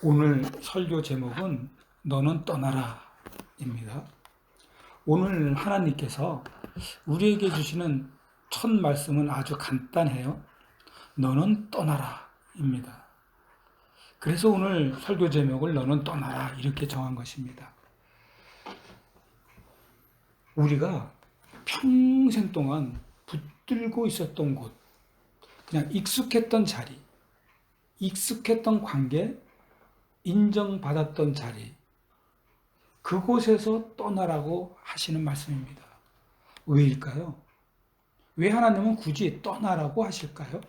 오늘 설교 제목은 너는 떠나라 입니다. 오늘 하나님께서 우리에게 주시는 첫 말씀은 아주 간단해요. 너는 떠나라 입니다. 그래서 오늘 설교 제목을 너는 떠나라 이렇게 정한 것입니다. 우리가 평생 동안 붙들고 있었던 곳, 그냥 익숙했던 자리, 익숙했던 관계, 인정받았던 자리, 그곳에서 떠나라고 하시는 말씀입니다. 왜일까요? 왜 하나님은 굳이 떠나라고 하실까요?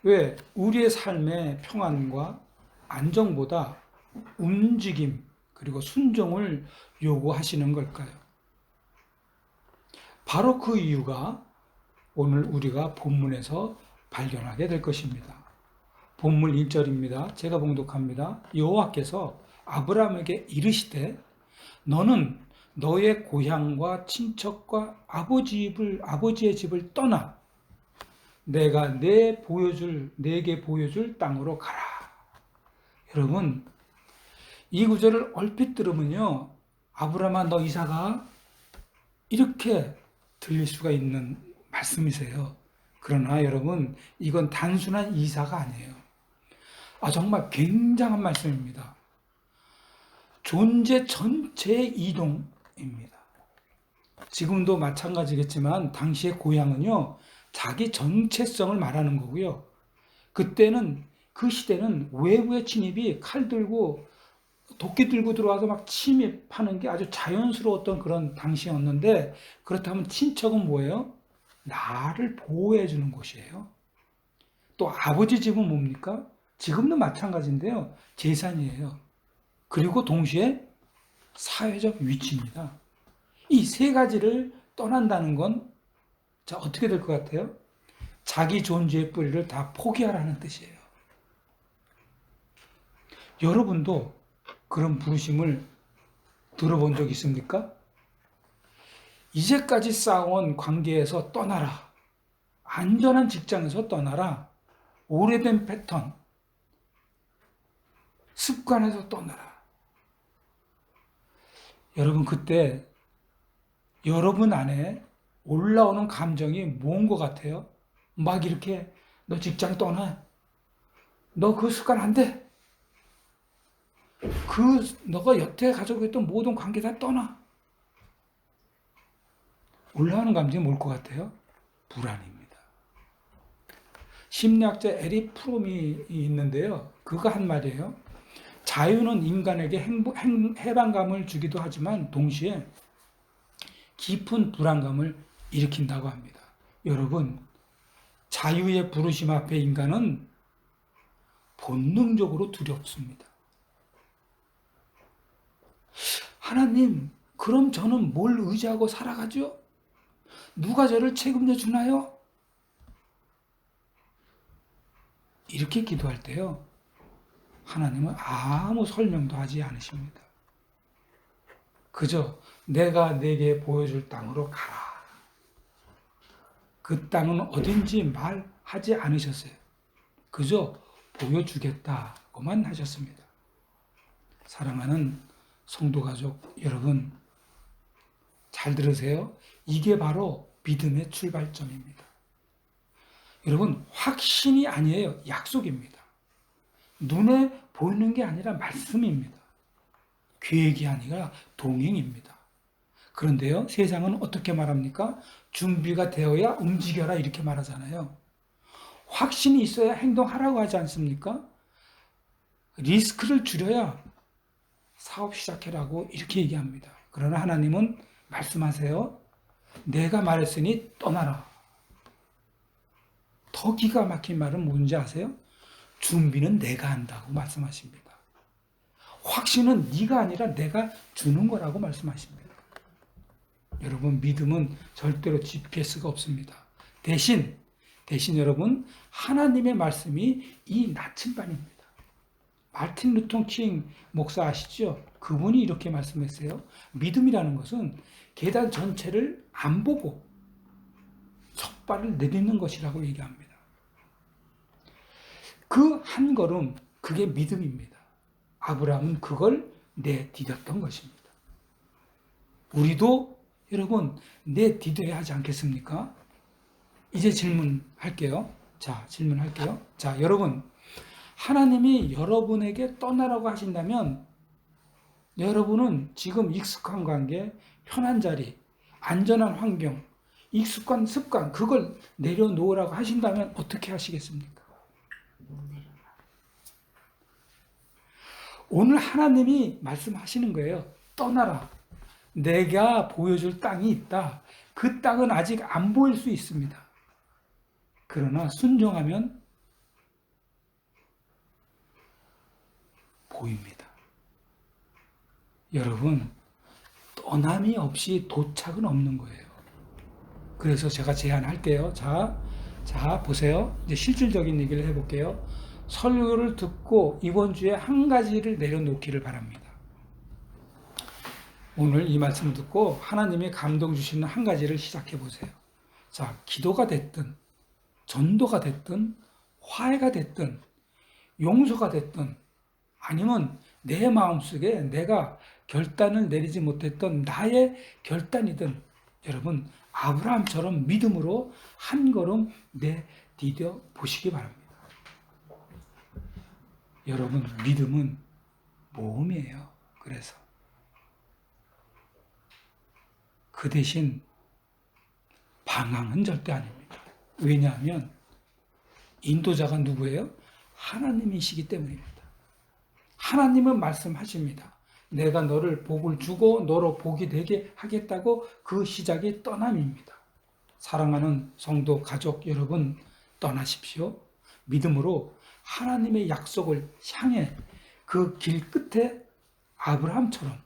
왜 우리의 삶의 평안과 안정보다 움직임 그리고 순종을 요구하시는 걸까요? 바로 그 이유가 오늘 우리가 본문에서 발견하게 될 것입니다. 본문 1절입니다. 제가 봉독합니다. 여호와께서 아브라함에게 이르시되 너는 너의 고향과 친척과 아버지의 집을 떠나 내가 내게 보여줄 땅으로 가라. 여러분, 이 구절을 얼핏 들으면요, 아브라함아 너 이사가 이렇게 들릴 수가 있는 말씀이세요. 그러나 여러분, 이건 단순한 이사가 아니에요. 정말 굉장한 말씀입니다. 존재 전체의 이동입니다. 지금도 마찬가지겠지만 당시의 고향은요, 자기 정체성을 말하는 거고요. 그 시대는 외부의 침입이 칼 들고 도끼 들고 들어와서 막 침입하는 게 아주 자연스러웠던 그런 당시였는데, 그렇다면 친척은 뭐예요? 나를 보호해 주는 곳이에요. 또 아버지 집은 뭡니까? 지금도 마찬가지인데요. 재산이에요. 그리고 동시에 사회적 위치입니다. 이 세 가지를 떠난다는 건 어떻게 될 것 같아요? 자기 존재의 뿌리를 다 포기하라는 뜻이에요. 여러분도 그런 부르심을 들어본 적 있습니까? 이제까지 쌓아온 관계에서 떠나라. 안전한 직장에서 떠나라. 오래된 패턴, 습관에서 떠나라. 여러분, 그때 여러분 안에 올라오는 감정이 뭔 것 같아요? 막 이렇게 너 직장 떠나. 너 그 습관 안 돼. 너가 여태 가지고 있던 모든 관계 다 떠나. 올라오는 감정이 뭘 것 같아요? 불안입니다. 심리학자 에릭 프롬이 있는데요. 그가 한 말이에요. 자유는 인간에게 해방감을 주기도 하지만 동시에 깊은 불안감을 일으킨다고 합니다. 여러분, 자유의 부르심 앞에 인간은 본능적으로 두렵습니다. 하나님, 그럼 저는 뭘 의지하고 살아가죠? 누가 저를 책임져 주나요? 이렇게 기도할 때요, 하나님은 아무 설명도 하지 않으십니다. 그저 내가 내게 보여줄 땅으로 가라. 그 땅은 어딘지 말하지 않으셨어요. 그저 보여주겠다고만 하셨습니다. 사랑하는 성도 가족 여러분, 잘 들으세요. 이게 바로 믿음의 출발점입니다. 여러분, 확신이 아니에요. 약속입니다. 눈에 보이는 게 아니라 말씀입니다. 계획이 아니라 동행입니다. 그런데요, 세상은 어떻게 말합니까? 준비가 되어야 움직여라 이렇게 말하잖아요. 확신이 있어야 행동하라고 하지 않습니까? 리스크를 줄여야 사업 시작해라고 이렇게 얘기합니다. 그러나 하나님은 말씀하세요. 내가 말했으니 떠나라. 더 기가 막힌 말은 뭔지 아세요? 준비는 내가 한다고 말씀하십니다. 확신은 네가 아니라 내가 주는 거라고 말씀하십니다. 여러분, 믿음은 절대로 GPS가 없습니다. 대신 여러분, 하나님의 말씀이 이 나침반입니다. 마틴 루터 킹 목사 아시죠? 그분이 이렇게 말씀했어요. 믿음이라는 것은 계단 전체를 안 보고 첫 발을 내딛는 것이라고 얘기합니다. 그 한 걸음, 그게 믿음입니다. 아브라함은 그걸 내디뎠던 것입니다. 우리도 여러분 내디뎌야 하지 않겠습니까? 이제 질문할게요. 자, 여러분, 하나님이 여러분에게 떠나라고 하신다면 여러분은 지금 익숙한 관계, 편한 자리, 안전한 환경, 익숙한 습관, 그걸 내려놓으라고 하신다면 어떻게 하시겠습니까? 오늘 하나님이 말씀하시는 거예요. 떠나라. 내가 보여줄 땅이 있다. 그 땅은 아직 안 보일 수 있습니다. 그러나 순종하면 보입니다. 여러분, 떠남이 없이 도착은 없는 거예요. 그래서 제가 제안할게요. 자, 보세요. 이제 실질적인 얘기를 해볼게요. 설교를 듣고 이번 주에 한 가지를 내려놓기를 바랍니다. 오늘 이 말씀 듣고 하나님이 감동 주시는 한 가지를 시작해 보세요. 자, 기도가 됐든, 전도가 됐든, 화해가 됐든, 용서가 됐든, 아니면 내 마음속에 내가 결단을 내리지 못했던 나의 결단이든, 여러분, 아브라함처럼 믿음으로 한 걸음 내디뎌 보시기 바랍니다. 여러분, 믿음은 모험이에요. 그래서 그 대신 방황은 절대 아닙니다. 왜냐하면 인도자가 누구예요? 하나님이시기 때문입니다. 하나님은 말씀하십니다. 내가 너를 복을 주고 너로 복이 되게 하겠다고. 그 시작이 떠남입니다. 사랑하는 성도 가족 여러분, 떠나십시오. 믿음으로 하나님의 약속을 향해 그 길 끝에 아브라함처럼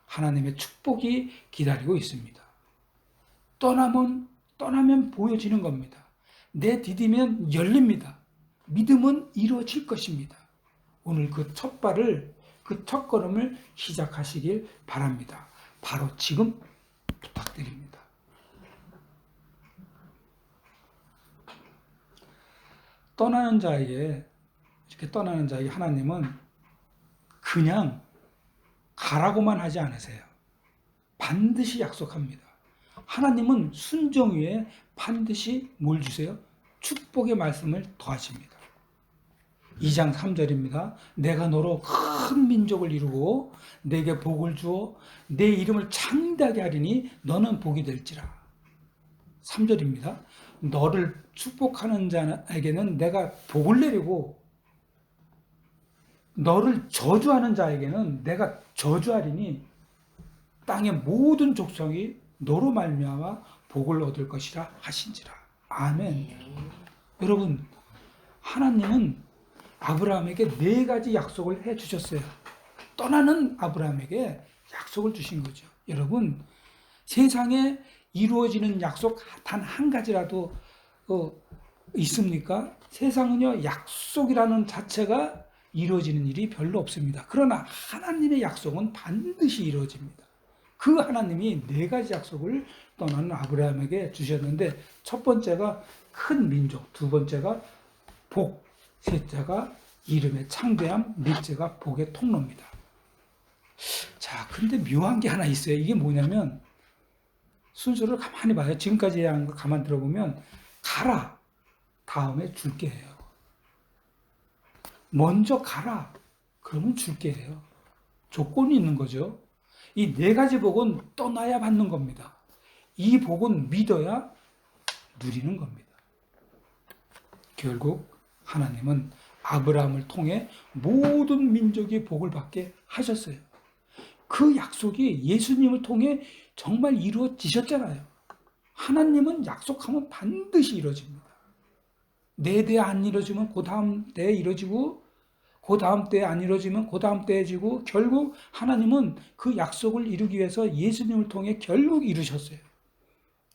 하나님의 축복이 기다리고 있습니다. 떠나면 보여지는 겁니다. 내디디면 열립니다. 믿음은 이루어질 것입니다. 오늘 그 첫 걸음을 시작하시길 바랍니다. 바로 지금 부탁드립니다. 이렇게 떠나는 자에게 하나님은 그냥 가라고만 하지 않으세요. 반드시 약속합니다. 하나님은 순종 위에 반드시 뭘 주세요? 축복의 말씀을 더하십니다. 2장 3절입니다. 내가 너로 큰 민족을 이루고 내게 복을 주어 내 이름을 창대하게 하리니 너는 복이 될지라. 3절입니다. 너를 축복하는 자에게는 내가 복을 내리고 너를 저주하는 자에게는 내가 저주하리니 땅의 모든 족속이 너로 말미암아 복을 얻을 것이라 하신지라. 아멘. 여러분, 하나님은 아브라함에게 4가지 약속을 해 주셨어요. 떠나는 아브라함에게 약속을 주신 거죠. 여러분, 세상에 이루어지는 약속 단 한 가지라도 있습니까? 세상은요, 약속이라는 자체가 이루어지는 일이 별로 없습니다. 그러나 하나님의 약속은 반드시 이루어집니다. 그 하나님이 4가지 약속을 떠나는 아브라함에게 주셨는데, 첫 번째가 큰 민족, 두 번째가 복, 셋째가 이름의 창대함, 넷째가 복의 통로입니다. 자, 근데 묘한 게 하나 있어요. 이게 뭐냐면, 순서를 가만히 봐요. 지금까지 한 거 가만 들어보면, 가라, 다음에 줄게 해요. 먼저 가라, 그러면 줄게 해요. 조건이 있는 거죠. 이 4가지 복은 떠나야 받는 겁니다. 이 복은 믿어야 누리는 겁니다. 결국 하나님은 아브라함을 통해 모든 민족이 복을 받게 하셨어요. 그 약속이 예수님을 통해 정말 이루어지셨잖아요. 하나님은 약속하면 반드시 이루어집니다. 내 대 안 이루어지면 그 다음 때에 이루어지고, 그 다음 때에 안 이루어지면 그 다음 때에 지고, 결국 하나님은 그 약속을 이루기 위해서 예수님을 통해 결국 이루셨어요.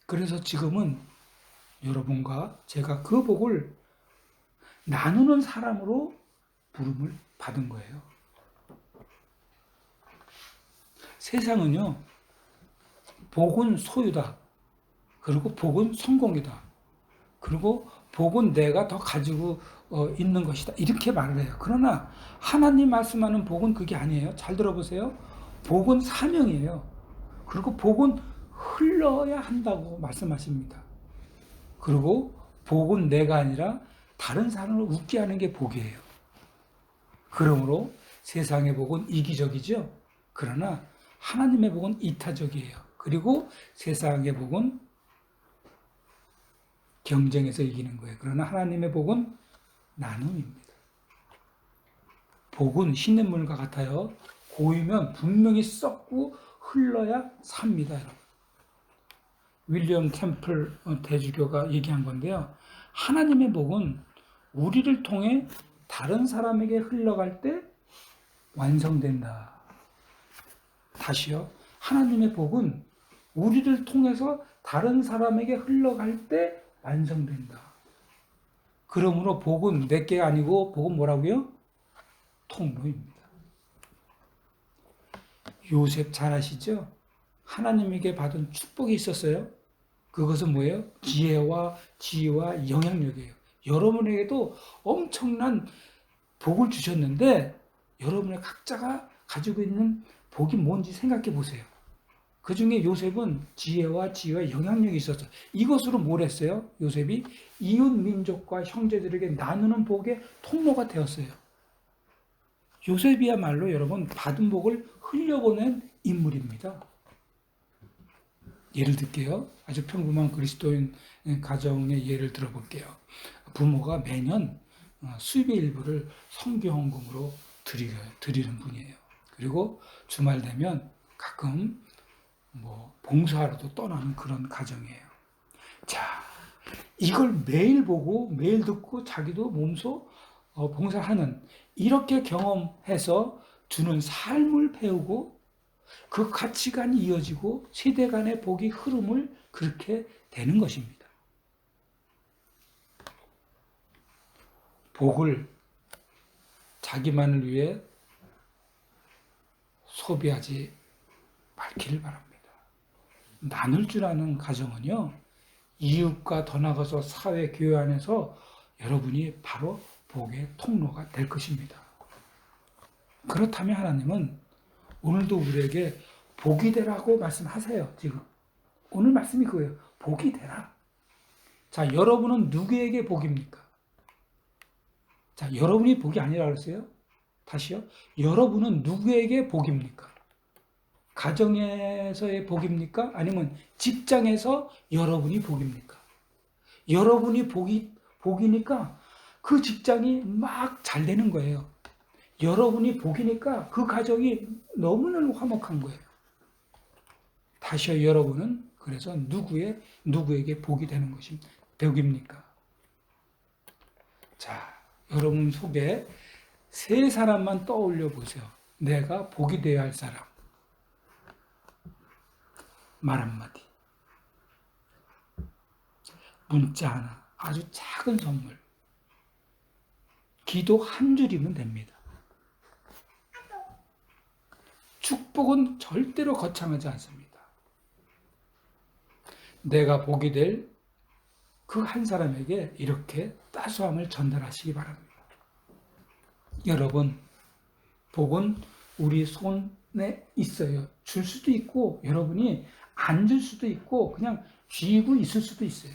그래서 지금은 여러분과 제가 그 복을 나누는 사람으로 부름을 받은 거예요. 세상은요, 복은 소유다. 그리고 복은 성공이다. 그리고 복은 내가 더 가지고 있는 것이다. 이렇게 말을 해요. 그러나 하나님 말씀하는 복은 그게 아니에요. 잘 들어보세요. 복은 사명이에요. 그리고 복은 흘러야 한다고 말씀하십니다. 그리고 복은 내가 아니라 다른 사람을 웃게 하는 게 복이에요. 그러므로 세상의 복은 이기적이죠. 그러나 하나님의 복은 이타적이에요. 그리고 세상의 복은 경쟁에서 이기는 거예요. 그러나 하나님의 복은 나눔입니다. 복은 시냇물과 같아요. 고이면 분명히 썩고 흘러야 삽니다, 여러분. 윌리엄 캠플 대주교가 얘기한 건데요. 하나님의 복은 우리를 통해 다른 사람에게 흘러갈 때 완성된다. 다시요. 하나님의 복은 우리를 통해서 다른 사람에게 흘러갈 때 완성된다. 그러므로 복은 내게 아니고 복은 뭐라고요? 통로입니다. 요셉 잘 아시죠? 하나님에게 받은 축복이 있었어요. 그것은 뭐예요? 지혜와 지위와 영향력이에요. 여러분에게도 엄청난 복을 주셨는데 여러분의 각자가 가지고 있는 복이 뭔지 생각해 보세요. 그 중에 요셉은 지혜와 지위와 영향력이 있었어요. 이것으로 뭘 했어요? 요셉이 이웃 민족과 형제들에게 나누는 복의 통로가 되었어요. 요셉이야말로 여러분 받은 복을 흘려보낸 인물입니다. 예를 들게요. 아주 평범한 그리스도인 가정의 예를 들어볼게요. 부모가 매년 수입의 일부를 선교 헌금으로 드리는 분이에요. 그리고 주말 되면 가끔 봉사하러도 떠나는 그런 가정이에요. 자, 이걸 매일 보고 매일 듣고 자기도 몸소 봉사하는 이렇게 경험해서 주는 삶을 배우고 그 가치관이 이어지고 세대 간의 복이 흐름을 그렇게 되는 것입니다. 복을 자기만을 위해 소비하지 말기를 바랍니다. 나눌 줄 아는 가정은요, 이웃과 더 나아가서 사회 교회 안에서 여러분이 바로 복의 통로가 될 것입니다. 그렇다면 하나님은 오늘도 우리에게 복이 되라고 말씀하세요. 지금 오늘 말씀이 그거예요. 복이 되라. 자, 여러분은 누구에게 복입니까? 자, 여러분이 복이 아니라 그랬어요. 다시요. 여러분은 누구에게 복입니까? 가정에서의 복입니까? 아니면 직장에서 여러분이 복입니까? 여러분이 복이니까 그 직장이 막 잘 되는 거예요. 여러분이 복이니까 그 가정이 너무나 화목한 거예요. 다시요, 여러분은 그래서 누구에게 복이 되는 것이 복입니까? 자, 여러분 속에 세 사람만 떠올려 보세요. 내가 복이 되어야 할 사람. 말 한마디. 문자 하나. 아주 작은 선물. 기도 한 줄이면 됩니다. 축복은 절대로 거창하지 않습니다. 내가 복이 될 그 한 사람에게 이렇게 따스함을 전달하시기 바랍니다. 여러분, 복은 우리 손에 있어요. 줄 수도 있고 여러분이 안 줄 수도 있고 그냥 쥐고 있을 수도 있어요.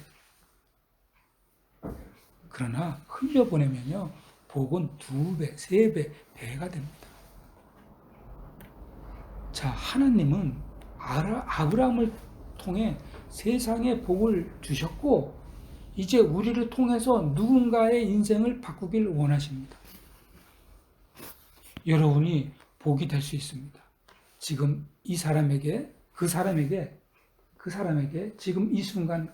그러나 흘려보내면요, 복은 2배, 3배, 배가 됩니다. 자, 하나님은 아브라함을 통해 세상에 복을 주셨고 이제 우리를 통해서 누군가의 인생을 바꾸길 원하십니다. 여러분이 복이 될 수 있습니다. 지금 이 사람에게, 그 사람에게 지금 이 순간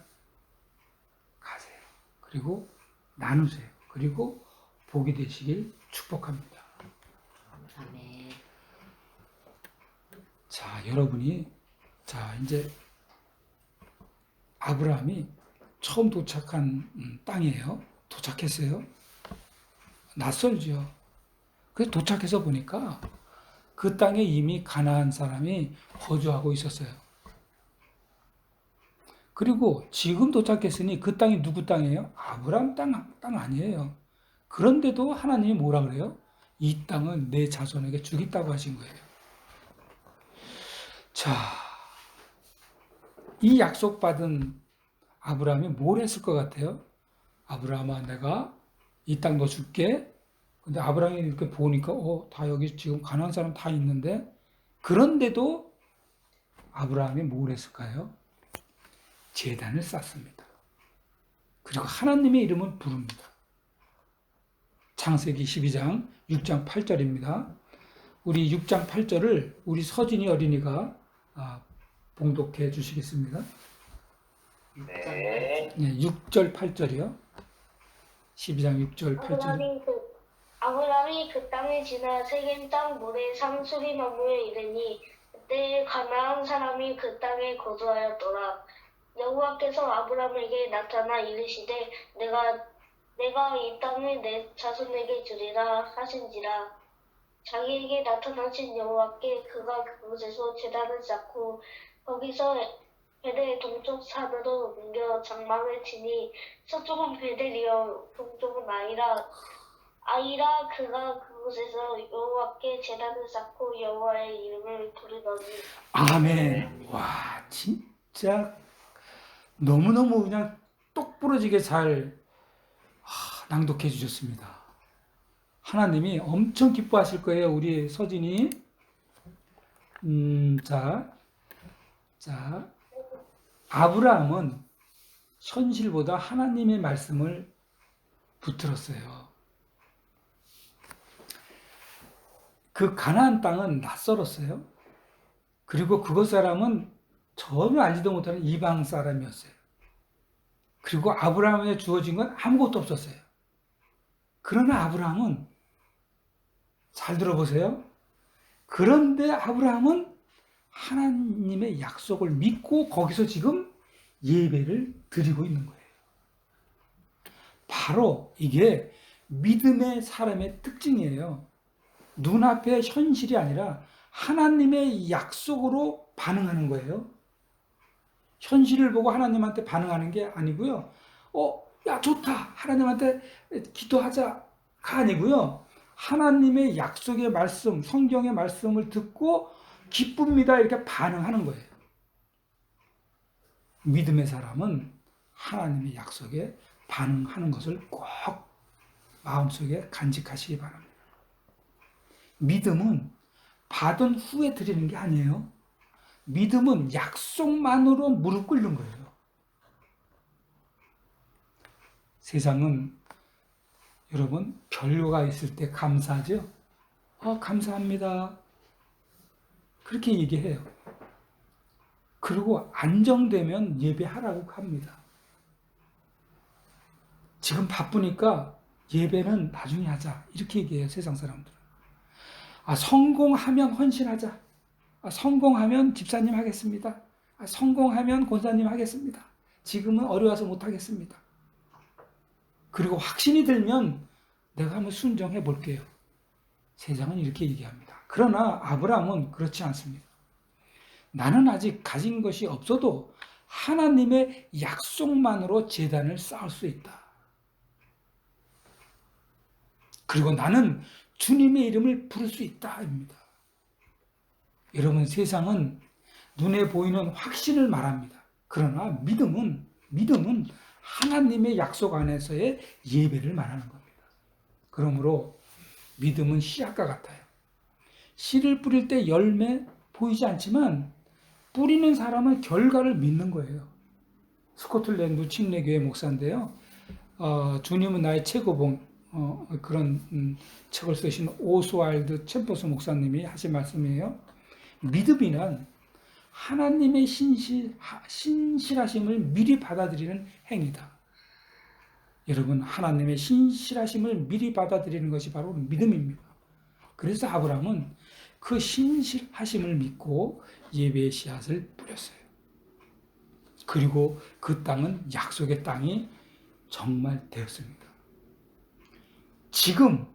가세요. 그리고 나누세요. 그리고 복이 되시길 축복합니다. 아멘. 자, 여러분이, 이제 아브라함이 처음 도착한 땅이에요. 도착했어요. 낯설죠. 그래서 도착해서 보니까 그 땅에 이미 가나안 사람이 거주하고 있었어요. 그리고 지금 도착했으니 그 땅이 누구 땅이에요? 아브라함 땅 아니에요. 그런데도 하나님이 뭐라 그래요? 이 땅은 내 자손에게 주겠다고 하신 거예요. 자, 이 약속받은 아브라함이 뭘 했을 것 같아요? 아브라함아, 내가 이 땅 너 줄게. 근데 아브라함이 이렇게 보니까, 다 여기 지금 가난한 사람 다 있는데, 그런데도 아브라함이 뭘 했을까요? 제단을 쌓습니다. 그리고 하나님의 이름을 부릅니다. 창세기 12장 6장 8절입니다. 우리 6장 8절을 우리 서진이 어린이가 봉독해 주시겠습니다. 네. 6절 8절이요. 12장 6절 8절. 아브라함이 그 땅을 지나 세겜 땅 모래 상수리 나무에 이르니 그때 가나안 사람이 그 땅에 거주하였더라. 여호와께서 아브라함에게 나타나 이르시되 내가 이 땅을 내 자손에게 주리라 하신지라. 자기에게 나타나신 여호와께 그가 그곳에서 제단을 쌓고 거기서 베델 동쪽 산으로 옮겨 장막을 치니 서쪽은 베델이요 동쪽은 아이라 그가 그곳에서 여호와께 제단을 쌓고 여호와의 이름을 부르더니. 아멘. 와, 진짜 너무너무 그냥 똑부러지게 잘 낭독해 주셨습니다. 하나님이 엄청 기뻐하실 거예요, 우리 서진이. 자, 아브라함은 현실보다 하나님의 말씀을 붙들었어요. 그 가나안 땅은 낯설었어요. 그리고 그곳 사람은 전혀 알지도 못하는 이방 사람이었어요. 그리고 아브라함에 주어진 건 아무것도 없었어요. 그러나 아브라함은, 잘 들어보세요. 그런데 아브라함은 하나님의 약속을 믿고 거기서 지금 예배를 드리고 있는 거예요. 바로 이게 믿음의 사람의 특징이에요. 눈앞의 현실이 아니라 하나님의 약속으로 반응하는 거예요. 현실을 보고 하나님한테 반응하는 게 아니고요. 야, 좋다. 하나님한테 기도하자가 아니고요. 하나님의 약속의 말씀, 성경의 말씀을 듣고 기쁩니다. 이렇게 반응하는 거예요. 믿음의 사람은 하나님의 약속에 반응하는 것을 꼭 마음속에 간직하시기 바랍니다. 믿음은 받은 후에 드리는 게 아니에요. 믿음은 약속만으로 무릎 꿇는 거예요. 세상은 여러분 별거가 있을 때 감사하죠? 감사합니다. 그렇게 얘기해요. 그리고 안정되면 예배하라고 합니다. 지금 바쁘니까 예배는 나중에 하자. 이렇게 얘기해요, 세상 사람들은. 성공하면 헌신하자. 성공하면 집사님 하겠습니다. 성공하면 권사님 하겠습니다. 지금은 어려워서 못 하겠습니다. 그리고 확신이 들면 내가 한번 순종해 볼게요. 세상은 이렇게 얘기합니다. 그러나 아브라함은 그렇지 않습니다. 나는 아직 가진 것이 없어도 하나님의 약속만으로 제단을 쌓을 수 있다. 그리고 나는 주님의 이름을 부를 수 있다입니다. 여러분, 세상은 눈에 보이는 확신을 말합니다. 그러나 믿음은 하나님의 약속 안에서의 예배를 말하는 겁니다. 그러므로 믿음은 씨앗과 같아요. 씨를 뿌릴 때 열매 보이지 않지만 뿌리는 사람은 결과를 믿는 거예요. 스코틀랜드 침례교회 목사인데요. 주님은 나의 최고봉, 그런 책을 쓰신 오스왈드 챔버스 목사님이 하신 말씀이에요. 믿음이란 하나님의 신실하심을 미리 받아들이는 행위다. 여러분, 하나님의 신실하심을 미리 받아들이는 것이 바로 믿음입니다. 그래서 아브라함은 그 신실하심을 믿고 예배의 씨앗을 뿌렸어요. 그리고 그 땅은 약속의 땅이 정말 되었습니다. 지금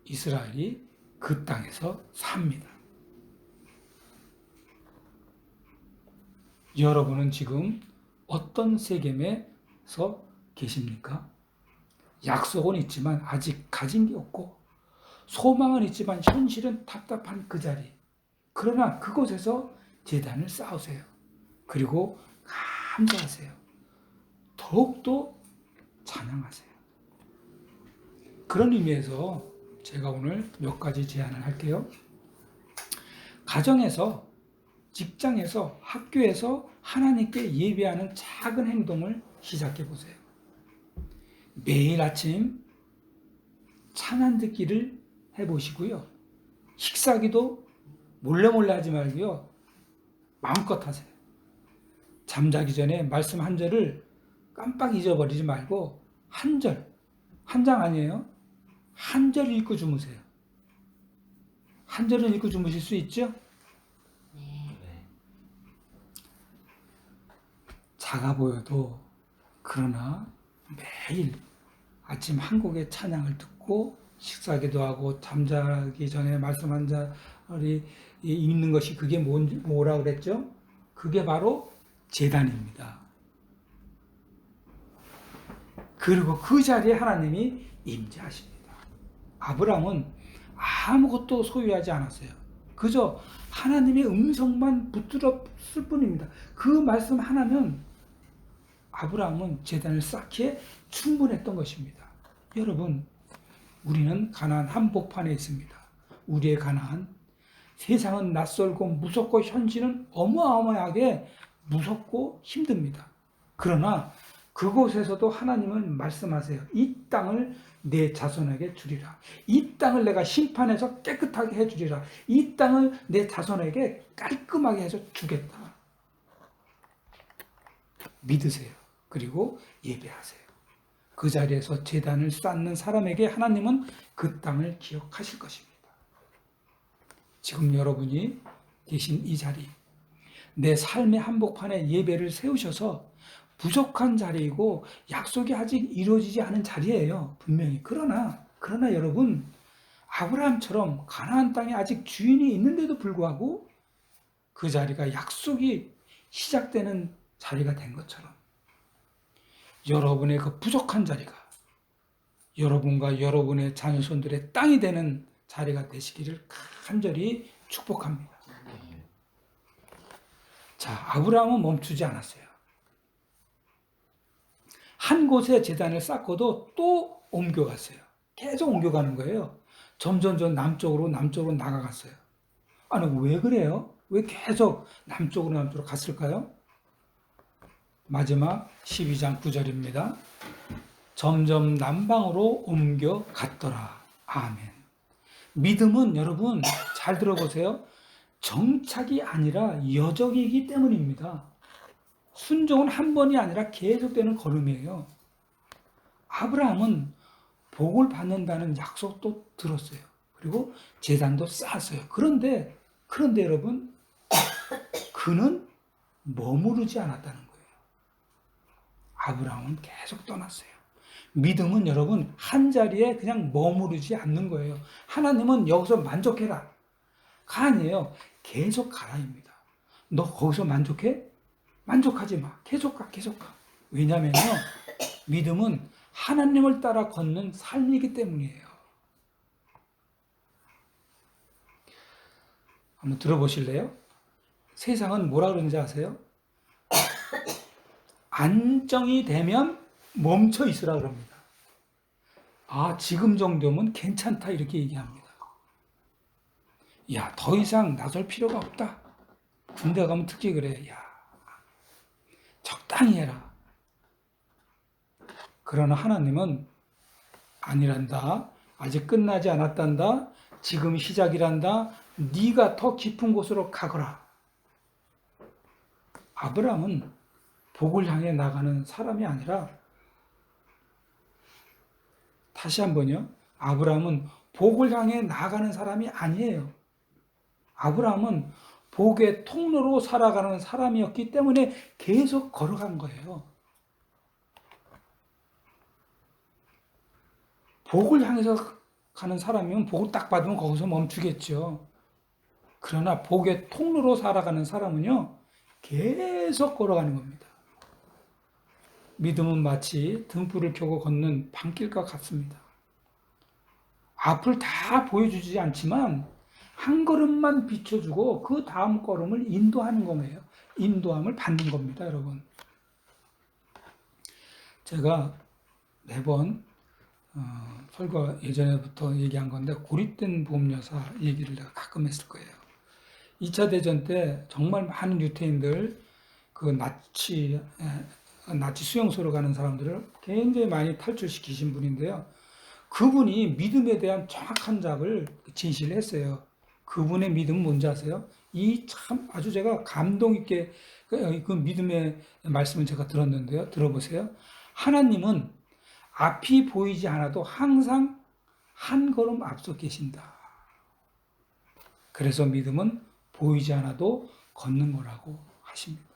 이스라엘이 그 땅에서 삽니다. 여러분은 지금 어떤 세겜에서 계십니까? 약속은 있지만 아직 가진 게 없고 소망은 있지만 현실은 답답한 그 자리. 그러나 그곳에서 제단을 쌓으세요. 그리고 감사하세요. 더욱더 찬양하세요. 그런 의미에서 제가 오늘 몇 가지 제안을 할게요. 가정에서, 직장에서, 학교에서 하나님께 예배하는 작은 행동을 시작해 보세요. 매일 아침 찬양 듣기를 해보시고요. 식사기도 몰래 하지 말고요. 마음껏 하세요. 잠자기 전에 말씀 한 절을 깜빡 잊어버리지 말고 한 절, 한 장 아니에요. 한 절 읽고 주무세요. 한 절은 읽고 주무실 수 있죠? 네. 작아 보여도 그러나 매일 아침 한 곡의 찬양을 듣고 식사기도 하고 잠자기 전에 말씀 한 절이 읽는 것이 그게 뭐라 그랬죠? 그게 바로 제단입니다. 그리고 그 자리에 하나님이 임재하십니다. 아브라함은 아무것도 소유하지 않았어요. 그저 하나님의 음성만 붙들었을 뿐입니다. 그 말씀 하나면 아브라함은 제단을 쌓기에 충분했던 것입니다. 여러분, 우리는 가나안 한복판에 있습니다. 우리의 가나안, 세상은 낯설고 무섭고 현실은 어마어마하게 무섭고 힘듭니다. 그러나 그곳에서도 하나님은 말씀하세요. 이 땅을 내 자손에게 주리라. 이 땅을 내가 심판해서 깨끗하게 해주리라. 이 땅을 내 자손에게 깔끔하게 해서 주겠다. 믿으세요. 그리고 예배하세요. 그 자리에서 제단을 쌓는 사람에게 하나님은 그 땅을 기억하실 것입니다. 지금 여러분이 계신 이 자리, 내 삶의 한복판에 예배를 세우셔서 부족한 자리이고 약속이 아직 이루어지지 않은 자리예요. 분명히. 그러나 여러분, 아브라함처럼 가나안 땅에 아직 주인이 있는데도 불구하고 그 자리가 약속이 시작되는 자리가 된 것처럼 여러분의 그 부족한 자리가 여러분과 여러분의 자녀손들의 땅이 되는 자리가 되시기를 간절히 축복합니다. 자, 아브라함은 멈추지 않았어요. 한 곳에 제단을 쌓고도 또 옮겨갔어요. 계속 옮겨가는 거예요. 점점 남쪽으로 나가갔어요. 아니, 왜 그래요? 왜 계속 남쪽으로 갔을까요? 마지막 12장 9절입니다. 점점 남방으로 옮겨갔더라. 아멘. 믿음은 여러분 잘 들어보세요. 정착이 아니라 여정이기 때문입니다. 순종은 한 번이 아니라 계속되는 걸음이에요. 아브라함은 복을 받는다는 약속도 들었어요. 그리고 제단도 쌓았어요. 그런데 여러분, 그는 머무르지 않았다는 거예요. 아브라함은 계속 떠났어요. 믿음은 여러분 한 자리에 그냥 머무르지 않는 거예요. 하나님은 여기서 만족해라 가 아니에요. 계속 가라입니다. 너 거기서 만족해? 만족하지 마. 계속 가. 왜냐면요, 믿음은 하나님을 따라 걷는 삶이기 때문이에요. 한번 들어보실래요? 세상은 뭐라 그러는지 아세요? 안정이 되면 멈춰 있으라 그럽니다. 아, 지금 정도면 괜찮다 이렇게 얘기합니다. 야, 더 이상 나설 필요가 없다. 군대 가면 특히 그래. 야, 적당히 해라. 그러나 하나님은 아니란다. 아직 끝나지 않았단다. 지금 시작이란다. 네가 더 깊은 곳으로 가거라. 아브라함은 복을 향해 나가는 사람이 아니라, 다시 한번요. 아브라함은 복을 향해 나가는 사람이 아니에요. 아브라함은 복의 통로로 살아가는 사람이었기 때문에 계속 걸어간 거예요. 복을 향해서 가는 사람이면 복을 딱 받으면 거기서 멈추겠죠. 그러나 복의 통로로 살아가는 사람은요, 계속 걸어가는 겁니다. 믿음은 마치 등불을 켜고 걷는 밤길과 같습니다. 앞을 다 보여주지 않지만 한 걸음만 비춰주고 그 다음 걸음을 인도하는 거예요. 인도함을 받는 겁니다, 여러분. 제가 매번 설교 예전에부터 얘기한 건데 고립된 보험여사 얘기를 내가 가끔 했을 거예요. 2차 대전 때 정말 많은 유태인들 그 나치 수용소로 가는 사람들을 굉장히 많이 탈출시키신 분인데요. 그분이 믿음에 대한 정확한 답을 제시를 했어요. 그분의 믿음은 뭔지 아세요? 이 참 아주 제가 감동 있게 그 믿음의 말씀을 제가 들었는데요. 들어보세요. 하나님은 앞이 보이지 않아도 항상 한 걸음 앞서 계신다. 그래서 믿음은 보이지 않아도 걷는 거라고 하십니다.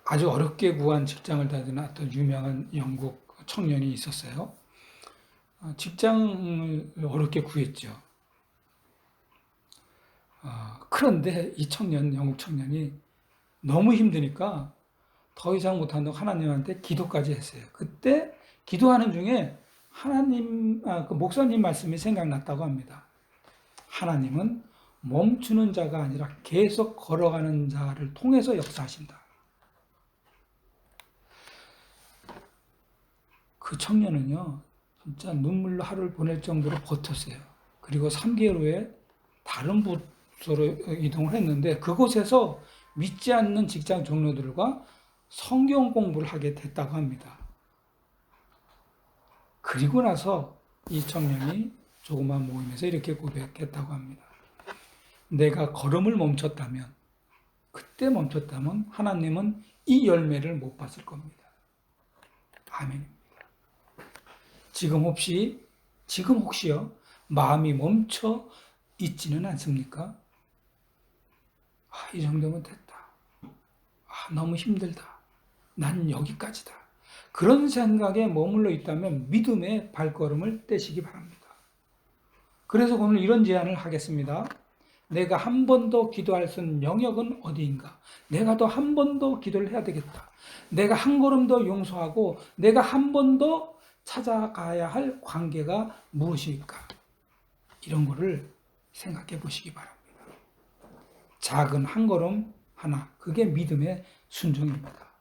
아주 어렵게 구한 직장을 다니는 어떤 유명한 영국 청년이 있었어요. 직장을 어렵게 구했죠. 그런데 이 영국 청년이 너무 힘드니까 더 이상 못한다고 하나님한테 기도까지 했어요. 그때 기도하는 중에 그 목사님 말씀이 생각났다고 합니다. 하나님은 멈추는 자가 아니라 계속 걸어가는 자를 통해서 역사하신다. 그 청년은요, 진짜 눈물로 하루를 보낼 정도로 버텼어요. 그리고 3개월 후에 다른 부서로 이동을 했는데 그곳에서 믿지 않는 직장 동료들과 성경 공부를 하게 됐다고 합니다. 그리고 나서 이 청년이 조그만 모임에서 이렇게 고백했다고 합니다. 내가 걸음을 멈췄다면, 그때 멈췄다면 하나님은 이 열매를 못 봤을 겁니다. 아멘입니다. 지금 혹시요, 마음이 멈춰 있지는 않습니까? 이 정도면 됐다. 너무 힘들다. 난 여기까지다. 그런 생각에 머물러 있다면 믿음의 발걸음을 떼시기 바랍니다. 그래서 오늘 이런 제안을 하겠습니다. 내가 한 번 더 기도할 수 있는 영역은 어디인가? 내가 더 한 번 더 기도를 해야 되겠다. 내가 한 걸음 더 용서하고 내가 한 번 더 찾아가야 할 관계가 무엇일까? 이런 거를 생각해 보시기 바랍니다. 작은 한 걸음 하나, 그게 믿음의 순종입니다.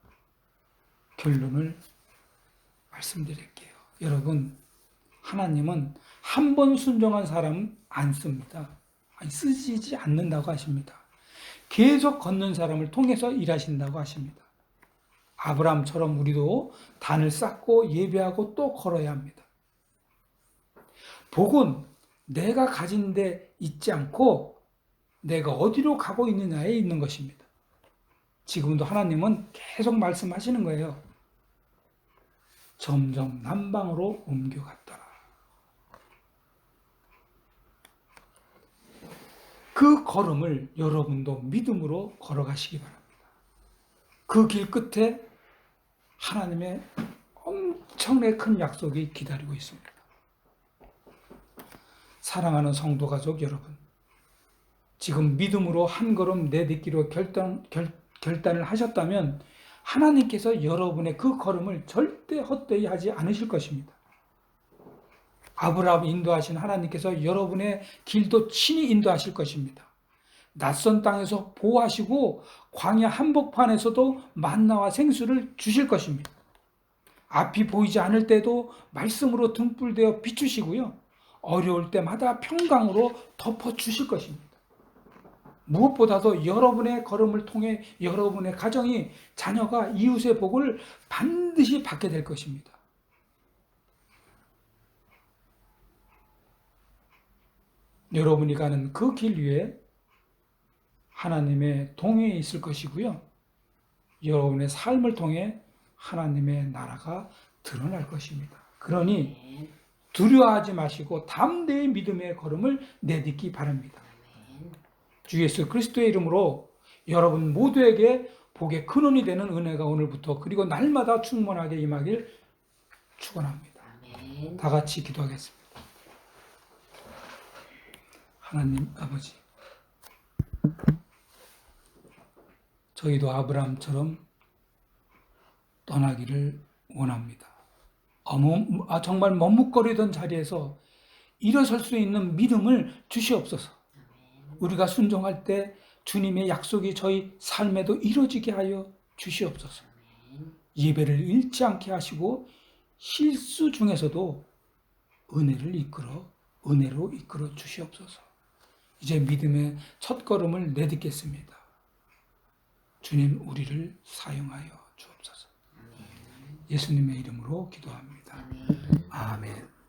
결론을 말씀드릴게요. 여러분, 하나님은 한 번 순종한 사람은 안 씁니다. 쓰시지 않는다고 하십니다. 계속 걷는 사람을 통해서 일하신다고 하십니다. 아브라함처럼 우리도 단을 쌓고 예배하고 또 걸어야 합니다. 복은 내가 가진 데 있지 않고 내가 어디로 가고 있느냐에 있는 것입니다. 지금도 하나님은 계속 말씀하시는 거예요. 점점 남방으로 옮겨갔더라. 그 걸음을 여러분도 믿음으로 걸어가시기 바랍니다. 그 길 끝에 하나님의 엄청나게 큰 약속이 기다리고 있습니다. 사랑하는 성도 가족 여러분, 지금 믿음으로 한 걸음 내딛기로 결단을 하셨다면 하나님께서 여러분의 그 걸음을 절대 헛되이 하지 않으실 것입니다. 아브라함 인도하신 하나님께서 여러분의 길도 친히 인도하실 것입니다. 낯선 땅에서 보호하시고 광야 한복판에서도 만나와 생수를 주실 것입니다. 앞이 보이지 않을 때도 말씀으로 등불되어 비추시고요. 어려울 때마다 평강으로 덮어주실 것입니다. 무엇보다도 여러분의 걸음을 통해 여러분의 가정이, 자녀가 이웃의 복을 반드시 받게 될 것입니다. 여러분이 가는 그 길 위에 하나님의 동행이 있을 것이고요. 여러분의 삶을 통해 하나님의 나라가 드러날 것입니다. 그러니 두려워하지 마시고 담대히 믿음의 걸음을 내딛기 바랍니다. 주 예수 그리스도의 이름으로 여러분 모두에게 복의 근원이 되는 은혜가 오늘부터 그리고 날마다 충만하게 임하길 축원합니다. 다 같이 기도하겠습니다. 하나님 아버지, 저희도 아브라함처럼 떠나기를 원합니다. 정말 머뭇거리던 자리에서 일어설 수 있는 믿음을 주시옵소서. 우리가 순종할 때 주님의 약속이 저희 삶에도 이루어지게 하여 주시옵소서. 예배를 잃지 않게 하시고 실수 중에서도 은혜로 이끌어 주시옵소서. 이제 믿음의 첫 걸음을 내딛겠습니다. 주님 우리를 사용하여 주옵소서. 예수님의 이름으로 기도합니다. 아멘.